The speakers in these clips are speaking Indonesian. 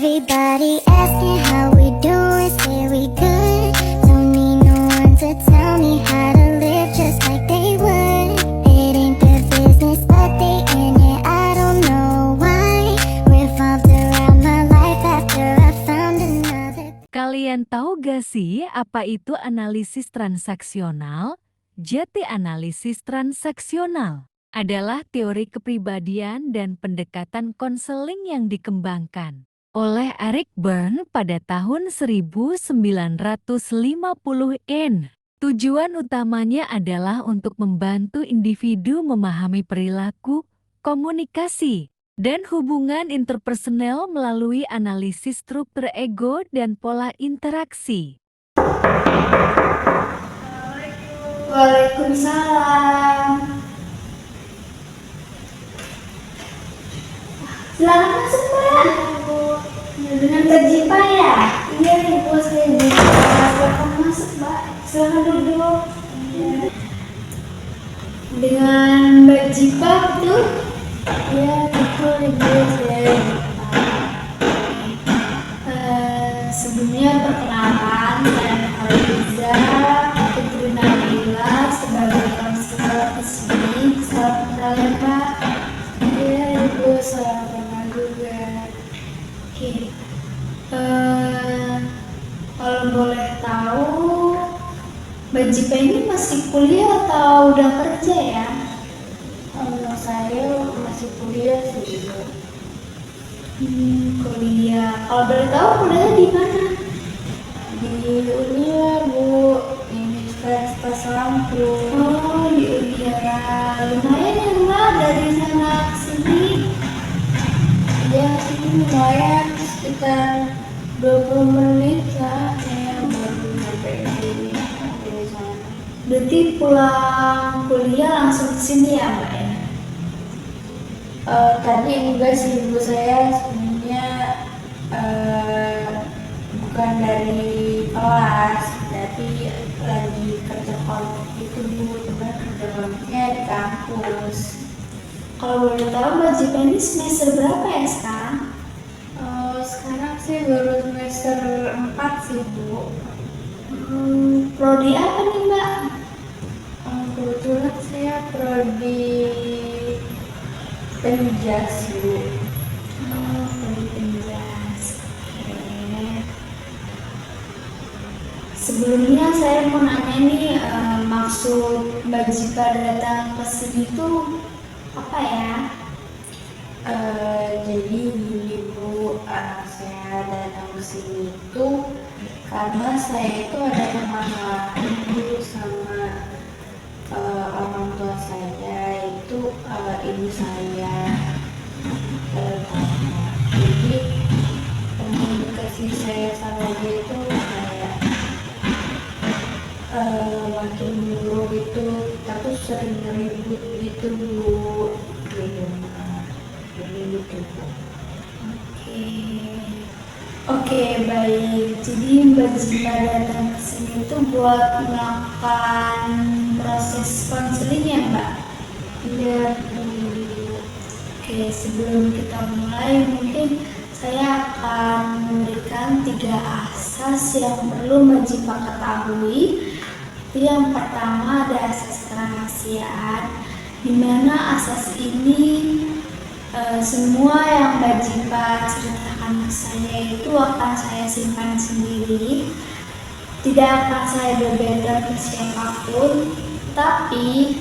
Everybody asking how we doing, say we good. Don't need no one to tell me how to live just like they would. It ain't their business, but they in it, I don't know why. Revolved around my life after I found another. Kalian tahu gak sih apa itu analisis transaksional? Jadi analisis transaksional adalah teori kepribadian dan pendekatan konseling yang dikembangkan oleh Eric Berne pada tahun 1950-an. Tujuan utamanya adalah untuk membantu individu memahami perilaku, komunikasi, dan hubungan interpersonal melalui analisis struktur ego dan pola interaksi. Waalaikumsalam. Selamat masuk, Mbak. Dengan Mbak ya? Iya, Ibu, saya Jipa. Silakan masuk, Mbak. Silakan duduk. Dengan Mbak Jipa, betul? Iya, betul, Ibu. Saya sebelumnya perkenalkan, saya Aliza Putri Nabila sebagai konselor di sini. Salam kenal ya, Pak. Iya, Ibu, salam kenal juga. Oke. Kalau boleh tahu, Mbak Jipa ini masih kuliah atau udah kerja ya? Saya masih kuliah sih, Ibu. Kuliah. Kalau boleh tahu kuliah di mana? Di Unia, Bu. Universitas Lampung. Oh, di Unia. Lumayan ya, Mbak, dari sana ke sini. Ya, sini lumayan, sekitar 20 menit lah. Saya baru sampai sini dari sana. Berarti pulang kuliah langsung ke sini ya, Mbak ya? Tadi enggak sih, Ibu, saya sebenarnya bukan dari kelas, tapi lagi kerja kelompok itu, Bu, cuman kerja kelompoknya di kampus. Kalau boleh tahu, Mbak Jipa ini semester berapa ya sekarang? Sekarang sih baru semester 4 sih, Bu. Prodi apa nih, Mbak? Kebetulan saya prodi penjas, Bu. Prodi penjas. Oke. Sebelumnya saya mau nanya nih, maksud Mbak Jipa datang ke sini tuh apa ya? Jadi gini, Bu, saya datang ke sini itu karena saya itu ada permasalahan dulu sama orang tua saya, itu ibu saya. Jadi komunikasi saya sama dia itu kayak makin buruk gitu, tapi sering ribut gitu, Bu, di rumah. Jadi gitu, Bu. Oke, baik. Jadi Mbak Jipa datang ke sini itu buat melakukan proses konseling ya, Mbak? Iya. Oke, sebelum kita mulai, mungkin saya akan memberikan 3 asas yang perlu Mbak Jipa ketahui. Yang pertama ada asas kerahasiaan, di mana asas ini semua yang Mbak Jipa ceritakan ke saya itu akan saya simpan sendiri, tidak akan saya berbeda ke siapapun. Tapi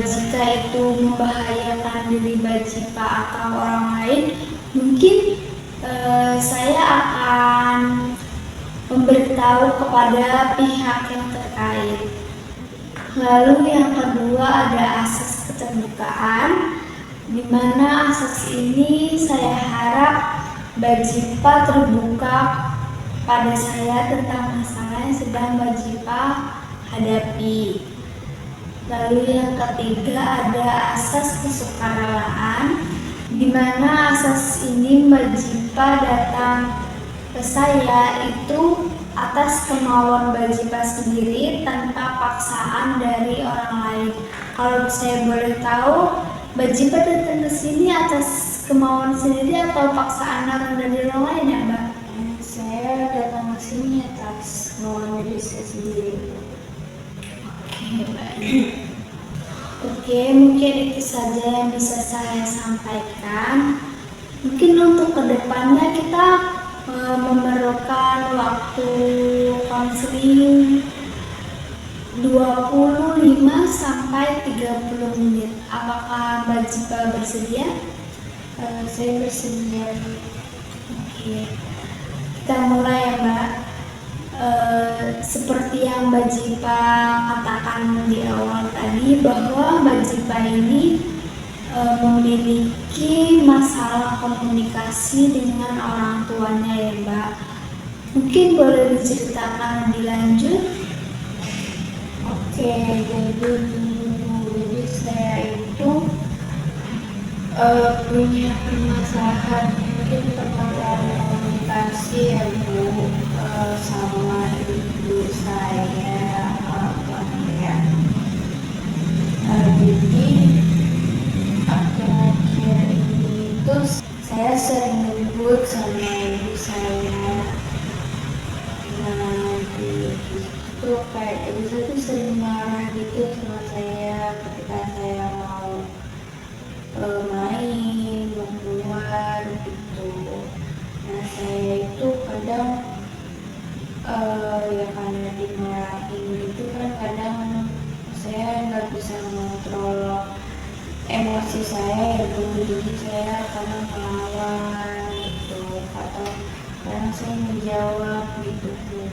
jika itu membahayakan diri Mbak Jipa atau orang lain, mungkin saya akan memberitahu kepada pihak yang terkait. Lalu yang kedua ada asas keterbukaan, di mana asas ini saya harap Mbak Jipa terbuka pada saya tentang masalah yang sedang Mbak Jipa hadapi. Lalu yang ketiga ada asas kesukarelaan, di mana asas ini Mbak Jipa datang ke saya itu atas kemauan Mbak Jipa sendiri tanpa paksaan dari orang lain. Kalau saya boleh tahu, Mbak Jipa datang ke sini atas kemauan sendiri atau paksaan orang dari orang lain ya, saya sampaikan, mungkin untuk kedepannya kita memerlukan waktu konseling 25 sampai 30 menit. Apakah Mbak Jipa bersedia? Saya bersedia. Oke, kita mulai ya Mbak. Seperti yang Mbak Jipa katakan di awal tadi, bahwa Mbak Jipa ini memiliki masalah komunikasi dengan orang tuanya ya Mbak. Mungkin boleh diceritakan lebih lanjut? Oke, jadi saya itu punya permasalahan mungkin permasalahan komunikasi ya Bu, sama ibu saya, orang tua saya. Jadi akhir-akhir ini itu saya sering ribut sama ibu saya. Nah, itu kayak ibu saya tuh sering marah gitu sama saya ketika saya mau main, mau keluar gitu. Nah, saya itu kadang ya karena dimarahin gitu kan, kadang saya nggak bisa mengontrol emosi saya ya Bu, jadi saya kadang melawan gitu, atau kadang saya menjawab gitu Bu.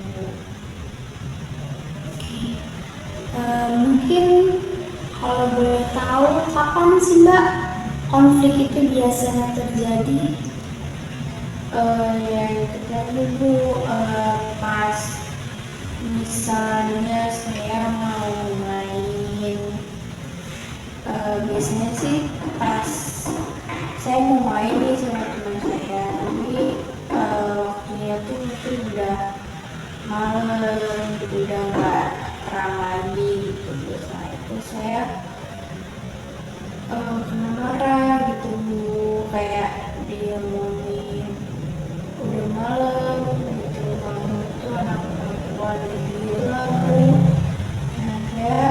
Mungkin kalau boleh tahu kapan sih Mbak konflik itu biasanya terjadi? Ya itu tadi Bu, pas misalnya saya mau main, biasanya sih pas saya mau main nih sama teman saya, tapi waktunya tuh mungkin udah malam gitu, udah nggak terang lagi gitu. Biasanya itu saya kena marah gitu Bu, kayak dia ngomongin udah malam gitu, kamu itu anak perempuan gila Bu. Nah, saya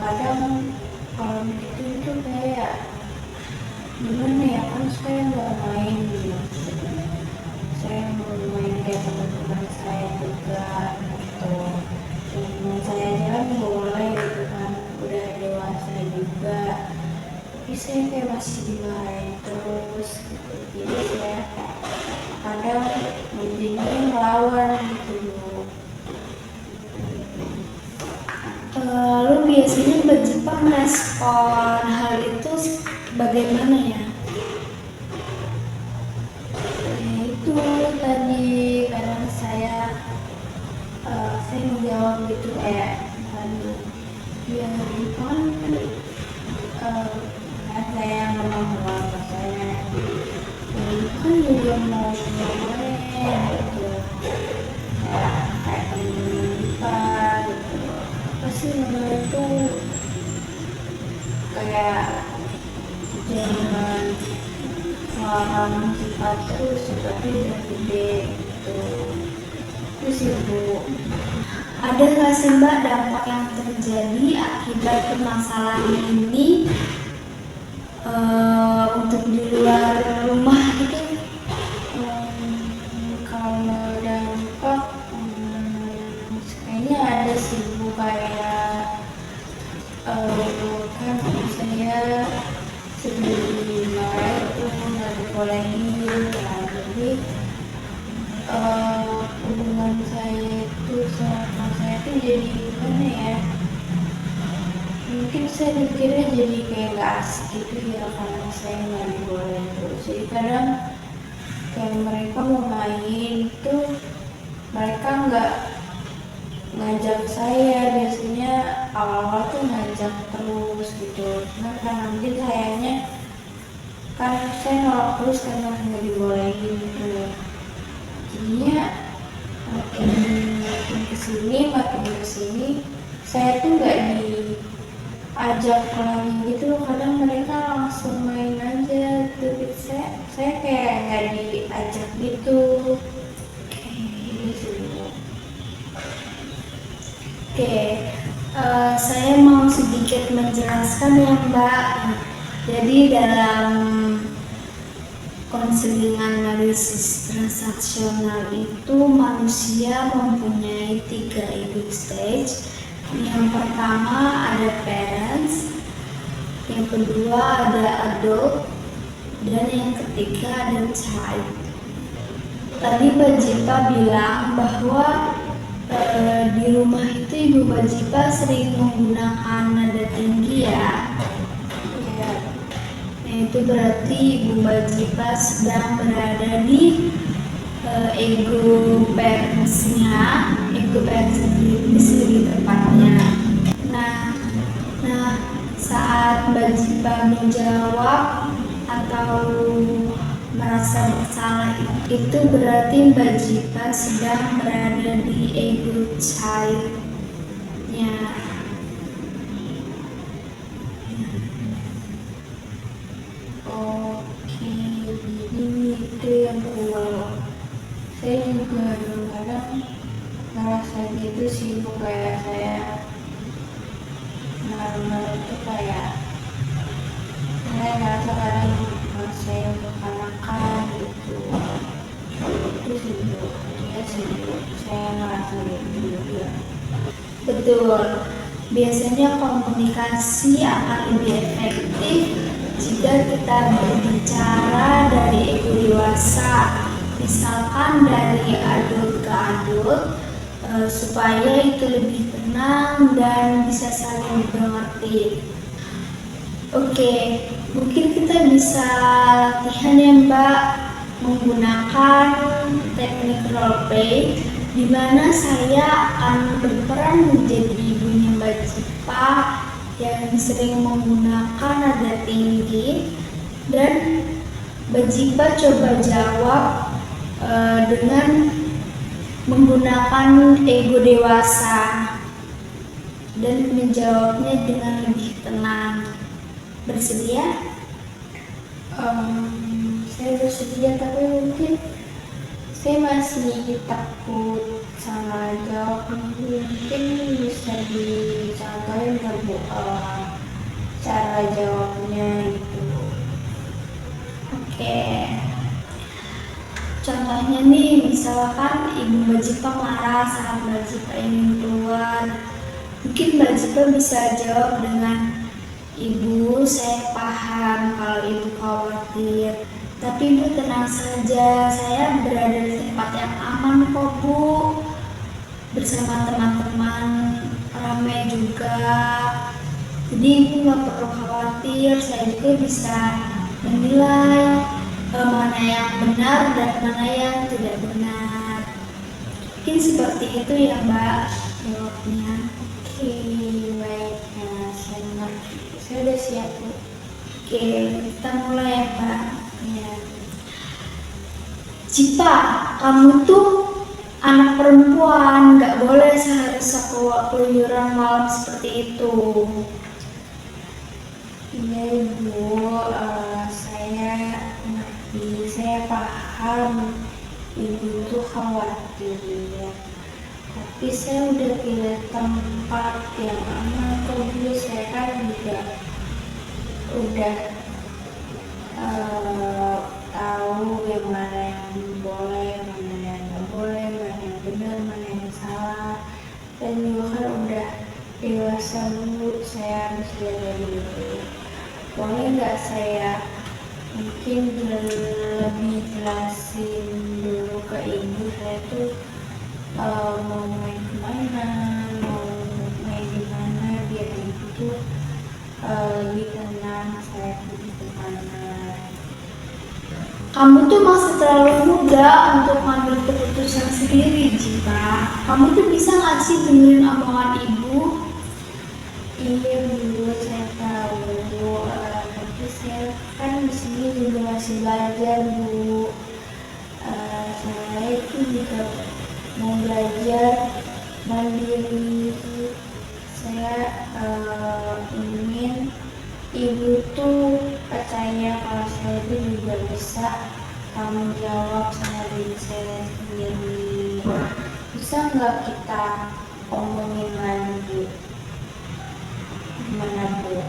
kadang kalau begitu itu kayak gimana ya, kan saya mau main gitu, saya mau main kayak teman-teman saya juga gitu, teman saya aja kan boleh gitu kan, udah dewasa juga, tapi saya kayak masih dimarahin terus gitu. Jadi saya kadang menjadi melawan gitu. Lalu biasanya Mbak Jipa merespon hal itu bagaimana ya? Itu tadi kadang saya menjawab gitu kayak tadi, ya bukan saya ngomong sama saya, kan juga mau main gitu, kayak teman gitu, pasti nomor itu kayak jangan melarang sifat terus seperti udah gede gitu. Itu sih Bu. Ada nggak sih Mbak dampak yang terjadi akibat permasalahan ini untuk di luar rumah gitu? Kalau dampak kayaknya ada sih Bu, kayak kan saya sebelum dimarahin itu nggak dibolehin ya, jadi hubungan saya itu sama saya tuh jadi gimana ya, mungkin saya mikirnya jadi kayak nggak asik gitu ya, karena saya nggak dibolehin terus. Jadi kadang kayak mereka mau main itu mereka nggak ngajak saya, biasanya awal-awal tuh ngajak terus gitu. Nah, karena mungkin sayangnya kan saya nolak terus karena nggak dibolehin gitu. Jadinya makin kesini saya tuh nggak diajak main gitu. Kadang mereka langsung main aja gitu. Saya kayak nggak diajak gitu. Oke, saya mau sedikit menjelaskan ya Mbak. Jadi dalam konseling analisis transaksional itu manusia mempunyai 3 ego stage. Yang pertama ada parents, yang kedua ada adult, dan yang ketiga ada child. Tadi Mbak Jipa bilang bahwa di rumah itu Ibu Mbak Jipa sering menggunakan nada tinggi ya. Nah, itu berarti Ibu Mbak Jipa sedang berada di ego parents-nya, ego parents lebih tepatnya. Nah, saat Mbak Jipa menjawab atau merasa bersalah itu berarti Mbak Jipa sedang berada di ego child-nya. Oke, jadi itu yang kedua. Saya juga kadang ngerasa gitu sih, kayak saya malam-malam itu kayak saya ngerasa kadang saya kekanakan gitu. Itu sih ya sih, saya ngerasa gitu juga. Betul. Biasanya komunikasi akan lebih efektif jika kita berbicara dari ego dewasa, misalkan dari adult ke adult, supaya itu lebih tenang dan bisa saling mengerti. Oke, mungkin kita bisa latihan ya Mbak, menggunakan teknik role play, di mana saya akan berperan menjadi ibunya Mbak Jipa yang sering menggunakan nada tinggi, dan Mbak Jipa coba jawab dengan menggunakan ego dewasa dan menjawabnya dengan lebih tenang. Bersedia? Saya bersedia, tapi mungkin saya masih takut salah jawab. Mungkin bisa dicontohin nggak Bu, cara jawabnya itu? Oke. Contohnya nih, misalkan Ibu Mbak Jipa marah saat Mbak Jipa ingin keluar. Mungkin Mbak Jipa bisa jawab dengan, Ibu, saya paham kalau Ibu khawatir, tapi Ibu tenang saja, saya berada di tempat yang aman kok Bu, bersama teman-teman ramai juga. Jadi Ibu nggak perlu khawatir, saya juga bisa menilai mana yang benar dan mana yang tidak benar. Mungkin seperti itu ya Mbak jawabnya. Oke, baik, saya udah siap Bu. Oke, kita mulai ya Mbak. Ya. Jipa, kamu tuh anak perempuan, nggak boleh seharusnya keluar keluyuran malam seperti itu. Iya Ibu, saya ngerti, saya paham Ibu tuh khawatir ya. Tapi saya udah pilih tempat yang aman kok Bu. Saya kan juga udah tahu yang mana yang boleh, mana yang nggak boleh, mana yang benar, mana yang salah. Dan juga kan udah dewasa Bu, saya harus jaga diri. Boleh nggak saya mungkin lebih jelasin dulu ke Ibu, saya tuh mau main kemana, mau main di mana, biar Ibu tuh lebih tenang, saya pergi kemana. Kamu tuh masih terlalu muda untuk ngambil keputusan sendiri, Jipa. Kamu tuh bisa nggak sih dengerin omongan Ibu? Iya Bu, saya tahu Bu, tapi saya kan di sini juga masih belajar Bu. Saya itu juga mau belajar mandiri. Saya ingin Ibu tuh percaya kalau saya itu juga bisa tanggung jawab sama diri saya sendiri. Bisa nggak kita omongin lagi? Gimana Bu?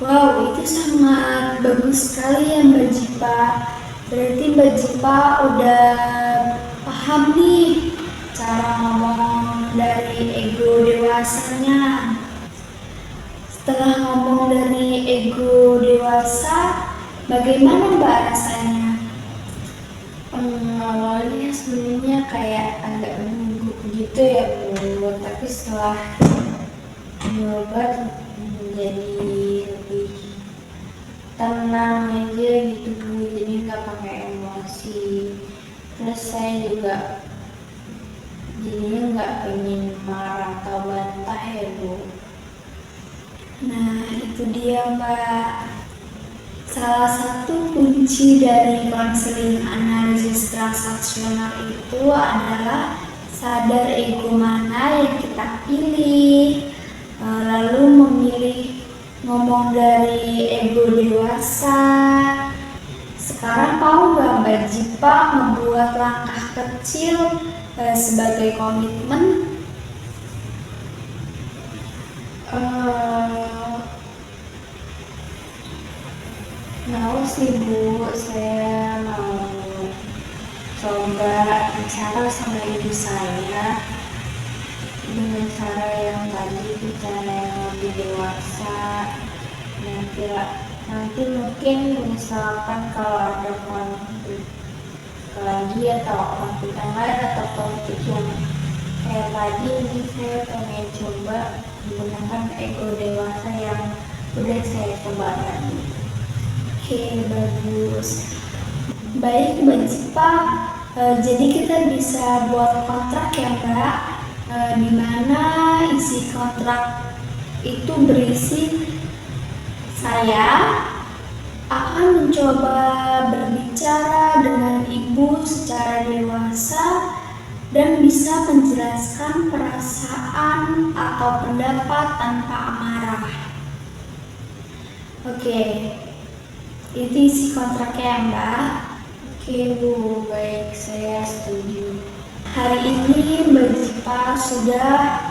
Wow, itu sangat bagus sekali ya Mbak Jipa. Berarti Mbak Jipa udah paham nih cara ngomong dari ego dewasanya. Setelah ngomong dari ego dewasa, bagaimana Mbak rasanya? Awalnya sebenarnya kayak agak gugup gitu ya Bu, tapi setelah nyoba jadi lebih tenang aja gitu Bu, jadi nggak pakai emosi. Terus saya juga jadinya nggak pengen marah atau bantah ya Bu. Nah, itu dia Mbak. Salah satu kunci dari konseling analisis transaksional itu adalah sadar ego mana yang kita pilih, lalu memilih ngomong dari ego dewasa. Sekarang mau nggak Mbak Jipa membuat langkah kecil sebagai komitmen? Mau sih Bu, saya mau coba bicara sama ibu saya dengan cara yang tadi, bicara yang lebih dewasa. Nanti mungkin misalkan kalau ada konflik lagi atau konflik yang lain atau konflik yang kayak tadi, ini saya pengen coba menggunakan ego dewasa yang udah saya coba tadi. Oke, bagus. Baik Mbak Jipa, jadi kita bisa buat kontrak ya Mbak, di mana isi kontrak itu berisi saya akan mencoba berbicara dengan ibu secara dewasa dan bisa menjelaskan perasaan atau pendapat tanpa amarah. Oke, itu isi kontraknya ya Mbak. Oke Bu, baik, saya setuju. Hari ini Mbak Jipa sudah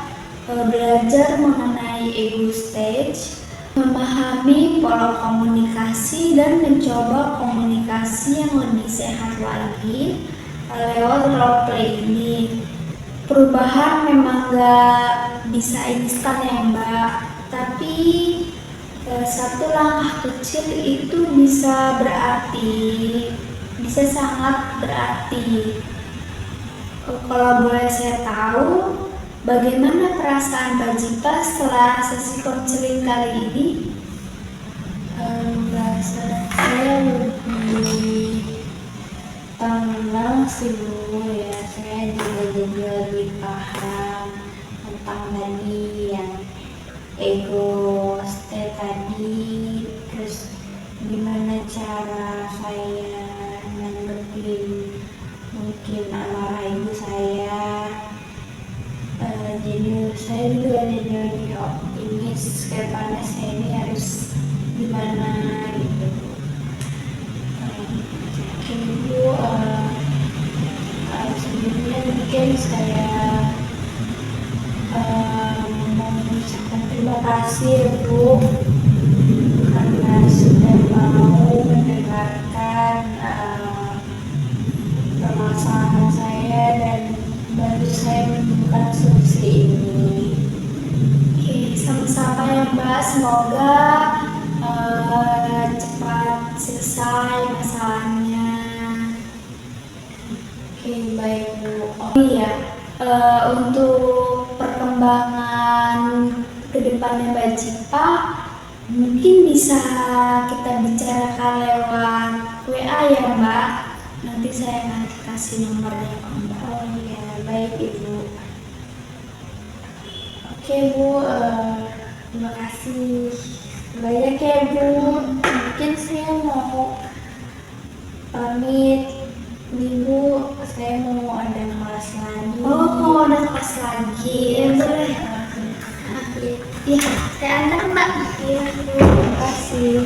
belajar mengenai ego stage, memahami pola komunikasi dan mencoba komunikasi yang lebih sehat lagi lewat role play ini. Perubahan memang gak bisa instan ya Mbak, tapi satu langkah kecil itu bisa sangat berarti. Kalau boleh saya tahu, bagaimana perasaan Mbak Jipa setelah sesi konseling kali ini? Perasaan saya lebih tenang sih Bu, ya saya juga jadi lebih paham tentang tadi yang ego state tadi, terus gimana cara saya nanggepin mungkin amarah ibu saya. Jadi saya juga jadi lebih optimis ke depannya saya ini harus gimana gitu. Oke Bu, sebelumnya mungkin saya mengucapkan terima kasih Bu karena sudah mau mendengarkan permasalahan saya dan bantu saya menemukan solusi ini. Oke, sama-sama ya Mbak, semoga cepat selesai masalahnya. Oke, baik Bu. Oh iya, untuk perkembangan ke depannya Mbak Jipa, mungkin bisa kita bicarakan lewat WA ya Mbak. Nanti saya akan kasih nomornya ke Mbak. Oh iya, baik Ibu. Oke Bu, terima kasih banyak ya Bu. Mungkin saya mau pamit nih Bu, saya mau ada kelas lagi. Oh, mau ada kelas lagi, ya boleh. Oke. Iya, saya antar Mbak. Iya Bu, terima kasih.